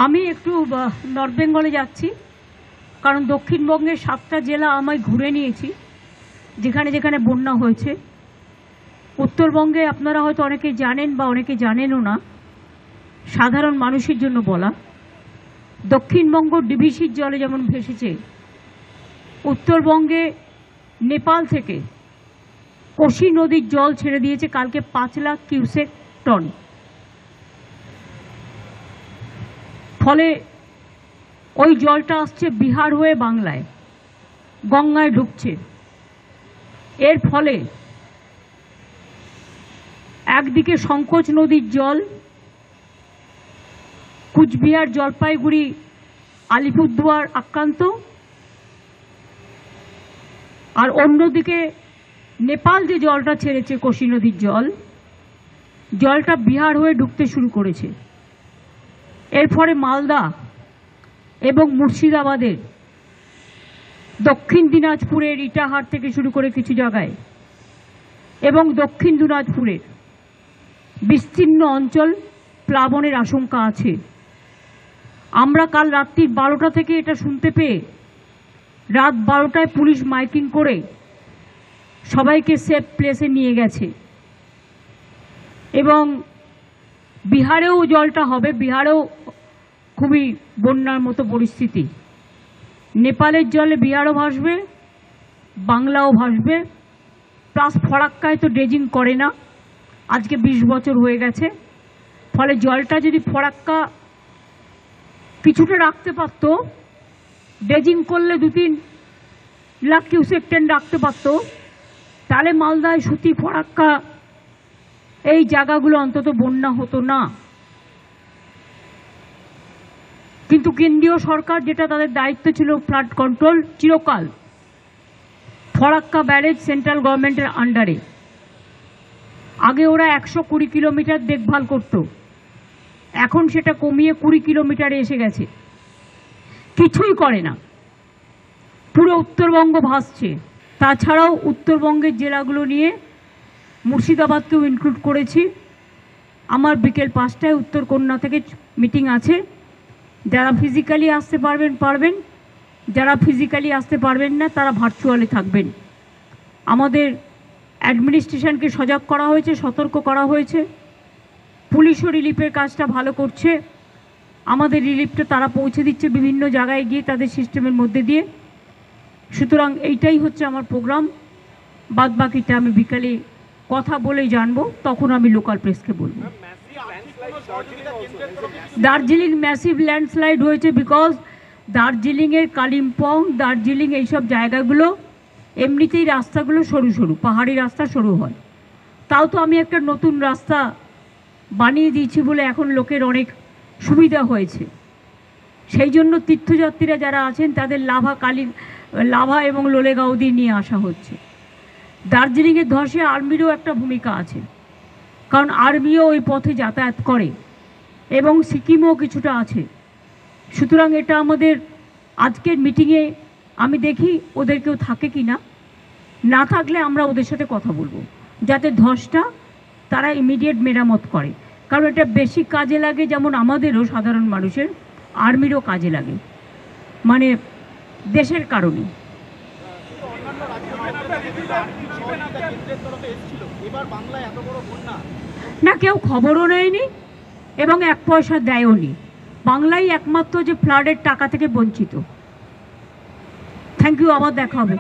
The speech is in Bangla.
আমি একটু নর্থ বেঙ্গলে যাচ্ছি, কারণ দক্ষিণবঙ্গের 7টা জেলা আমি ঘুরে নিয়েছি যেখানে যেখানে বন্যা হয়েছে। উত্তরবঙ্গে আপনারা হয়তো অনেকে জানেন বা অনেকে জানেনও না, সাধারণ মানুষের জন্য বলা, দক্ষিণবঙ্গ ডিভিসির জলে যেমন ভেসেছে, উত্তরবঙ্গে নেপাল থেকে কোশি নদীর জল ছেড়ে দিয়েছে কালকে 5 লাখ কিউসেক টন। ফলে ওই জলটা আসছে বিহার হয়ে বাংলায়, গঙ্গায় ঢুকছে। এর ফলে একদিকে সংকোচ নদীর জল কুচবিহার, জলপাইগুড়ি, আলিপুরদুয়ার আক্রান্ত, আর অন্যদিকে নেপাল যে জলটা ছেড়েছে কোশি নদীর জলটা বিহার হয়ে ঢুকতে শুরু করেছে। এর ফলে মালদা এবং মুর্শিদাবাদের, দক্ষিণ দিনাজপুরের ইটাহার থেকে শুরু করে কিছু জায়গায় এবং দক্ষিণ দিনাজপুরের বিস্তীর্ণ অঞ্চল প্লাবনের আশঙ্কা আছে। আমরা কাল রাত্রি 12টা থেকে এটা শুনতে পেয়ে রাত 12টায় পুলিশ মাইকিং করে সবাইকে সেফ প্লেসে নিয়ে গেছে। এবং বিহারেও জলটা হবে, বিহারেও খুবই বন্যার মতো পরিস্থিতি। নেপালের জলে বিহারও ভাসবে, বাংলাও ভাসবে। প্লাস ফরাক্কায় তো ড্রেজিং করে না, আজকে 20 বছর হয়ে গেছে। ফলে জলটা যদি ফরাক্কা কিছুটা রাখতে পারত, ড্রেজিং করলে 2-3 লাখ কিউসেক টন রাখতে পারত, তাহলে মালদায়, সুতি, ফরাক্কা এই জায়গাগুলো অন্তত বন্যা হতো না। কিন্তু কেন্দ্রীয় সরকার, যেটা তাদের দায়িত্ব ছিল ফ্লাড কন্ট্রোল, চিরকাল ফরাক্কা ব্যারেজ সেন্ট্রাল গভর্নমেন্টের আন্ডারে। আগে ওরা 120 কিলোমিটার দেখভাল করত, এখন সেটা কমিয়ে 20 কিলোমিটারে এসে গেছে। কিছুই করে না, পুরো উত্তরবঙ্গ ভাসছে। তাছাড়াও উত্তরবঙ্গের জেলাগুলো নিয়ে মুর্শিদাবাদকেও ইনক্লুড করেছি। আমার বিকেল 5টায় উত্তরকন্যা থেকে মিটিং আছে। যারা ফিজিক্যালি আসতে পারবেন, যারা ফিজিক্যালি আসতে পারবেন না তারা ভার্চুয়ালি থাকবেন। আমাদের অ্যাডমিনিস্ট্রেশনকে সজাগ করা হয়েছে, সতর্ক করা হয়েছে। পুলিশও রিলিফের কাজটা ভালো করছে, আমাদের রিলিফটা তারা পৌঁছে দিচ্ছে বিভিন্ন জায়গায় গিয়ে তাদের সিস্টেমের মধ্যে দিয়ে। সুতরাং এইটাই হচ্ছে আমার প্রোগ্রাম। বাদ বাকিটা আমি বিকালে কথা বলেই জানবো, তখন আমি লোকাল প্রেসকে বলবো। দার্জিলিং ম্যাসিভ ল্যান্ডস্লাইড হয়েছে বিকজ দার্জিলিংয়ের কালিম্পং, দার্জিলিং এইসব জায়গাগুলো এমনিতেই রাস্তাগুলো সরু সরু, পাহাড়ি রাস্তা সরু হয়। তাও তো আমি একটা নতুন রাস্তা বানিয়ে দিয়েছি বলে এখন লোকের অনেক সুবিধা হয়েছে। সেই জন্য তীর্থযাত্রীরা যারা আছেন তাদের লাভা এবং লোলেগাঁও দিয়ে নিয়ে আসা হচ্ছে। দার্জিলিংয়ের ধসে আর্মিরও একটা ভূমিকা আছে, কারণ আর্মিও ওই পথে যাতায়াত করে এবং সিকিমও কিছুটা আছে। সুতরাং এটা আমাদের আজকের মিটিংয়ে আমি দেখি ওদের কেউ থাকে কি না, না থাকলে আমরা ওদের সাথে কথা বলবো যাতে ধসটা তারা ইমিডিয়েট মেরামত করে। কারণ এটা বেশি কাজে লাগে, যেমন আমাদেরও সাধারণ মানুষের, আর্মিরও কাজে লাগে, মানে দেশের কারণে। না, কেউ খবরও নেয়নি এবং 1 পয়সা দেয়ও নি। বাংলাই একমাত্র যে ফ্লাডের টাকা থেকে বঞ্চিত। থ্যাংক ইউ, আবার দেখা হবে।